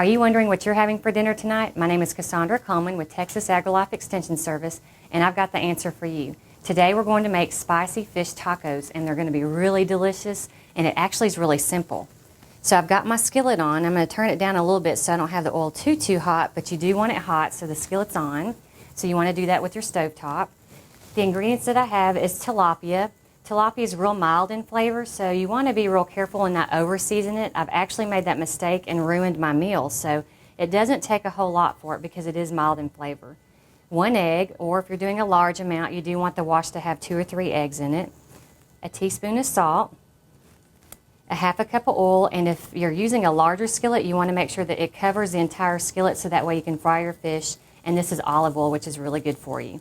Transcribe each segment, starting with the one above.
Are you wondering what you're having for dinner tonight? My name is Cassandra Coleman with Texas AgriLife Extension Service, and I've got the answer for you. Today we're going to make spicy fish tacos, and they're going to be really delicious, and it actually is really simple. So I've got my skillet on. I'm going to turn it down a little bit so I don't have the oil too hot, but you do want it hot so the skillet's on. So you want to do that with your stovetop. The ingredients that I have is tilapia. Tilapia is real mild in flavor, so you want to be real careful and not over-season it. I've actually made that mistake and ruined my meal, so it doesn't take a whole lot for it because it is mild in flavor. 1 egg, or if you're doing a large amount, you do want the wash to have 2 or 3 eggs in it. A teaspoon of salt, a half a cup of oil, and if you're using a larger skillet, you want to make sure that it covers the entire skillet so that way you can fry your fish, and this is olive oil, which is really good for you.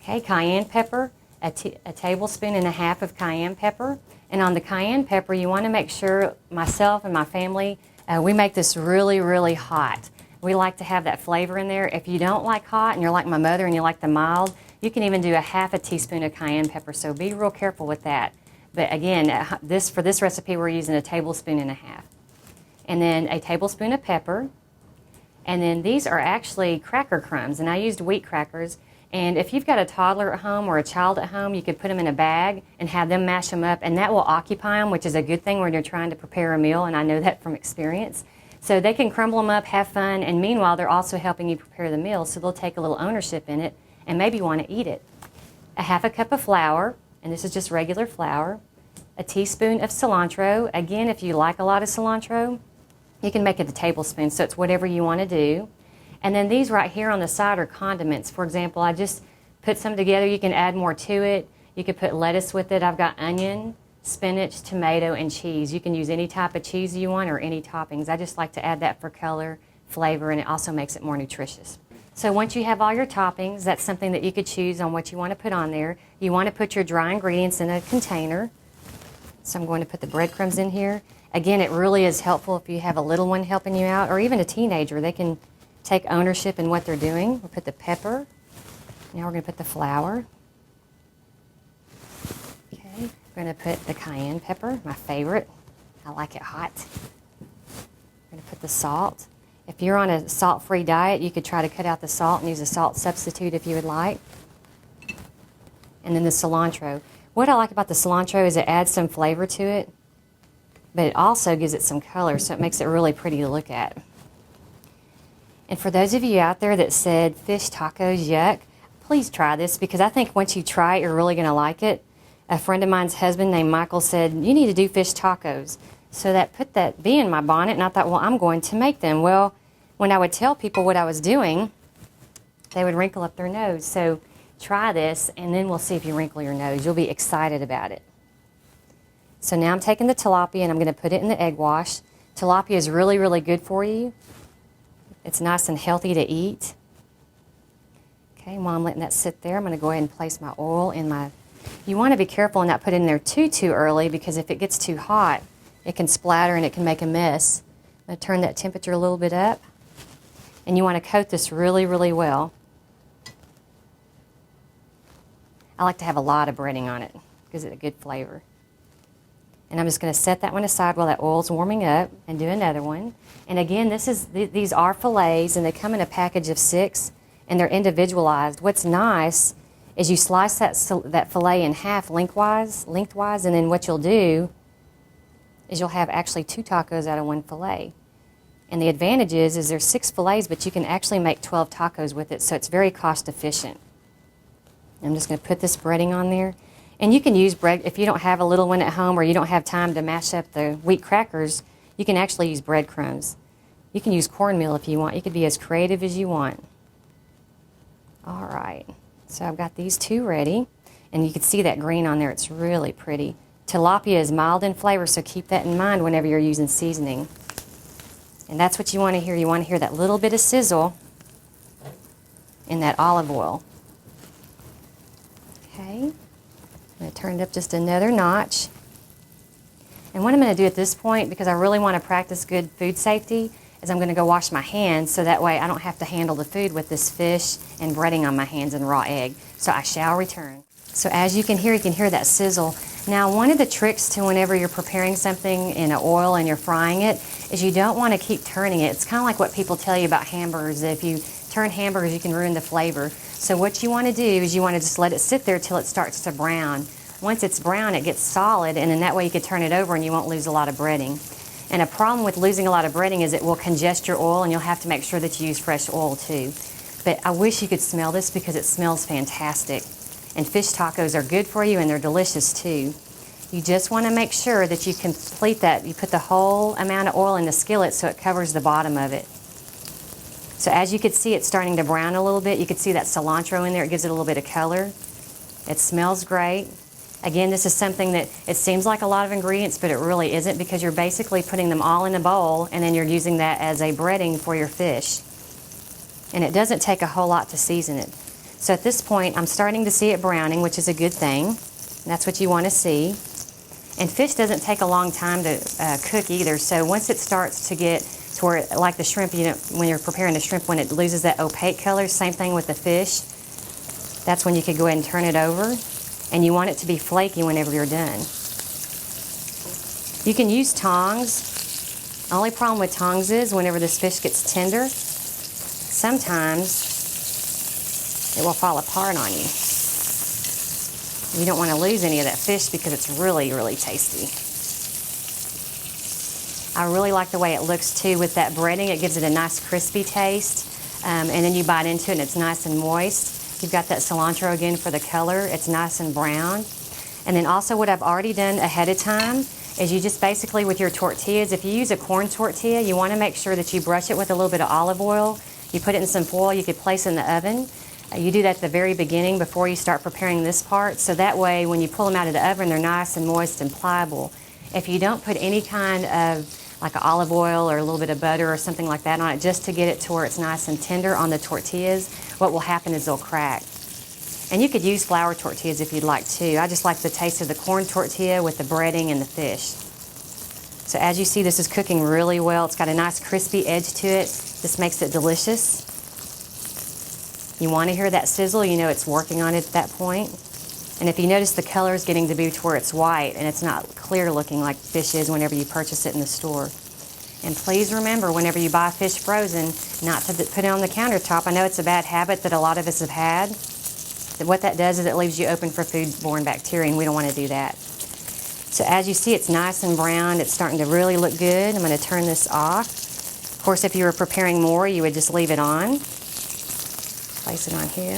Okay, cayenne pepper. A tablespoon and a half of cayenne pepper. And on the cayenne pepper, you want to make sure, myself and my family, we make this really, really hot. We like to have that flavor in there. If you don't like hot and you're like my mother and you like the mild, you can even do a half a teaspoon of cayenne pepper, so be real careful with that. But again, for this recipe, we're using a tablespoon and a half. And then a tablespoon of pepper. And then these are actually cracker crumbs, and I used wheat crackers. And if you've got a toddler at home or a child at home, you could put them in a bag and have them mash them up, and that will occupy them, which is a good thing when you're trying to prepare a meal, and I know that from experience. So they can crumble them up, have fun, and meanwhile they're also helping you prepare the meal, so they'll take a little ownership in it and maybe want to eat it. A half a cup of flour, and this is just regular flour. A teaspoon of cilantro. Again, if you like a lot of cilantro, you can make it a tablespoon, so it's whatever you want to do. And then these right here on the side are condiments. For example, I just put some together. You can add more to it. You could put lettuce with it. I've got onion, spinach, tomato, and cheese. You can use any type of cheese you want or any toppings. I just like to add that for color, flavor, and it also makes it more nutritious. So once you have all your toppings, that's something that you could choose on what you want to put on there. You want to put your dry ingredients in a container. So I'm going to put the breadcrumbs in here. Again, it really is helpful if you have a little one helping you out, or even a teenager. They can take ownership in what they're doing. We'll put the pepper. Now we're going to put the flour. Okay, we're going to put the cayenne pepper, my favorite. I like it hot. We're going to put the salt. If you're on a salt-free diet, you could try to cut out the salt and use a salt substitute if you would like. And then the cilantro. What I like about the cilantro is it adds some flavor to it, but it also gives it some color, so it makes it really pretty to look at. And for those of you out there that said fish tacos, yuck, please try this, because I think once you try it, you're really going to like it. A friend of mine's husband named Michael said, you need to do fish tacos. So that put that bee in my bonnet, and I thought, well, I'm going to make them. Well, when I would tell people what I was doing, they would wrinkle up their nose. So try this, and then we'll see if you wrinkle your nose. You'll be excited about it. So now I'm taking the tilapia, and I'm going to put it in the egg wash. Tilapia is really, really good for you. It's nice and healthy to eat. Okay, while I'm letting that sit there, I'm going to go ahead and place my oil in my... You want to be careful and not put it in there too early, because if it gets too hot, it can splatter and it can make a mess. I'm going to turn that temperature a little bit up. And you want to coat this really, really well. I like to have a lot of breading on it. Gives it a good flavor. And I'm just going to set that one aside while that oil's warming up and do another one. And again, these are filets, and they come in a package of 6, and they're individualized. What's nice is you slice that fillet in half lengthwise, and then what you'll do is you'll have actually 2 tacos out of 1 fillet. And the advantage is there's 6 fillets, but you can actually make 12 tacos with it, so it's very cost efficient. I'm just going to put this breading on there. And you can use bread, if you don't have a little one at home or you don't have time to mash up the wheat crackers, you can actually use breadcrumbs. You can use cornmeal if you want. You could be as creative as you want. All right, so I've got these 2 ready, and you can see that green on there. It's really pretty. Tilapia is mild in flavor, so keep that in mind whenever you're using seasoning. And that's what you want to hear. You want to hear that little bit of sizzle in that olive oil. Okay. I'm going to turn it up just another notch. And what I'm going to do at this point, because I really want to practice good food safety, is I'm going to go wash my hands so that way I don't have to handle the food with this fish and breading on my hands and raw egg. So I shall return. So as you can hear that sizzle. Now, one of the tricks to whenever you're preparing something in an oil and you're frying it is you don't want to keep turning it. It's kind of like what people tell you about hamburgers. If you turn hamburgers, you can ruin the flavor. So what you want to do is you want to just let it sit there till it starts to brown. Once it's brown, it gets solid, and then that way you can turn it over and you won't lose a lot of breading. And a problem with losing a lot of breading is it will congest your oil, and you'll have to make sure that you use fresh oil too. But I wish you could smell this because it smells fantastic. And fish tacos are good for you, and they're delicious too. You just want to make sure that you complete that. You put the whole amount of oil in the skillet so it covers the bottom of it. So as you can see, it's starting to brown a little bit. You can see that cilantro in there. It gives it a little bit of color. It smells great. Again, this is something that it seems like a lot of ingredients, but it really isn't, because you're basically putting them all in a bowl and then you're using that as a breading for your fish. And it doesn't take a whole lot to season it. So at this point, I'm starting to see it browning, which is a good thing. That's what you want to see. And fish doesn't take a long time to cook either. So once it starts to get to where, like the shrimp, you know, when you're preparing the shrimp, when it loses that opaque color, same thing with the fish. That's when you could go ahead and turn it over. And you want it to be flaky whenever you're done. You can use tongs. The only problem with tongs is whenever this fish gets tender, sometimes it will fall apart on you. You don't want to lose any of that fish because it's really, really tasty. I really like the way it looks too with that breading. It gives it a nice crispy taste. And then you bite into it and it's nice and moist. You've got that cilantro again for the color. It's nice and brown. And then also what I've already done ahead of time is you just basically with your tortillas, if you use a corn tortilla, you want to make sure that you brush it with a little bit of olive oil. You put it in some foil, you could place it in the oven. You do that at the very beginning before you start preparing this part. So that way when you pull them out of the oven, they're nice and moist and pliable. If you don't put any kind of like an olive oil or a little bit of butter or something like that on it just to get it to where it's nice and tender on the tortillas, what will happen is they'll crack. And you could use flour tortillas if you'd like to. I just like the taste of the corn tortilla with the breading and the fish. So as you see, this is cooking really well. It's got a nice crispy edge to it. This makes it delicious. You want to hear that sizzle, you know it's working on it at that point. And if you notice, the color is getting to be to where it's white and it's not clear looking like fish is whenever you purchase it in the store. And please remember, whenever you buy fish frozen, not to put it on the countertop. I know it's a bad habit that a lot of us have had. What that does is it leaves you open for foodborne bacteria, and we don't want to do that. So as you see, it's nice and brown. It's starting to really look good. I'm going to turn this off. Of course, if you were preparing more, you would just leave it on. Place it on here.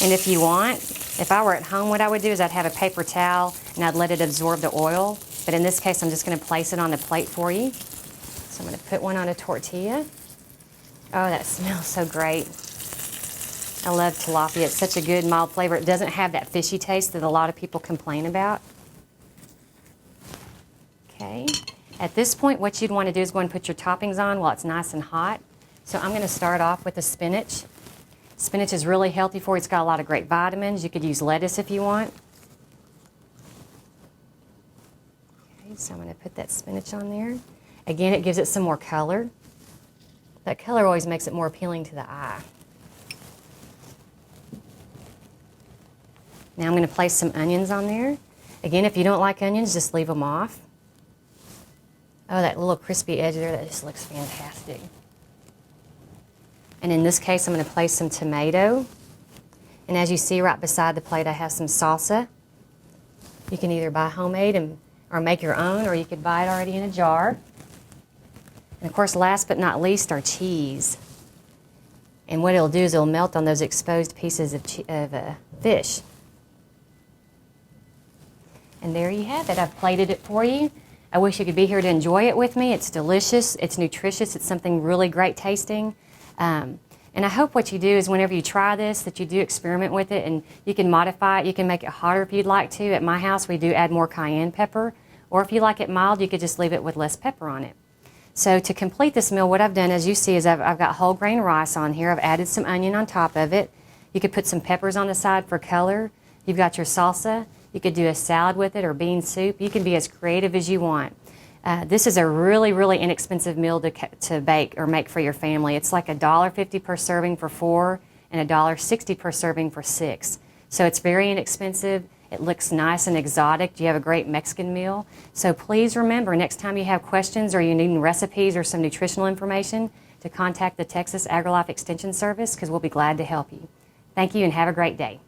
And if you want, if I were at home, what I would do is I'd have a paper towel and I'd let it absorb the oil. But in this case, I'm just going to place it on the plate for you. So I'm going to put one on a tortilla. Oh, that smells so great. I love tilapia. It's such a good, mild flavor. It doesn't have that fishy taste that a lot of people complain about. Okay. At this point, what you'd want to do is go and put your toppings on while it's nice and hot. So I'm going to start off with the spinach. Spinach is really healthy for you. It's got a lot of great vitamins. You could use lettuce if you want. Okay, so I'm going to put that spinach on there. Again, it gives it some more color. That color always makes it more appealing to the eye. Now I'm going to place some onions on there. Again, if you don't like onions, just leave them off. Oh, that little crispy edge there, that just looks fantastic. And in this case, I'm going to place some tomato. And as you see right beside the plate, I have some salsa. You can either buy homemade or make your own, or you could buy it already in a jar. And of course, last but not least, are cheese. And what it'll do is it'll melt on those exposed pieces of fish. And there you have it. I've plated it for you. I wish you could be here to enjoy it with me. It's delicious. It's nutritious. It's something really great tasting. And I hope what you do is whenever you try this, that you do experiment with it, and you can modify it. You can make it hotter if you'd like to. At my house, we do add more cayenne pepper. Or if you like it mild, you could just leave it with less pepper on it. So to complete this meal, what I've done, as you see, is I've got whole grain rice on here. I've added some onion on top of it. You could put some peppers on the side for color. You've got your salsa. You could do a salad with it or bean soup. You can be as creative as you want. This is a really, really inexpensive meal to bake or make for your family. It's like $1.50 per serving for 4 and $1.60 per serving for 6. So it's very inexpensive. It looks nice and exotic. You have a great Mexican meal. So please remember, next time you have questions or you need recipes or some nutritional information, to contact the Texas AgriLife Extension Service because we'll be glad to help you. Thank you and have a great day.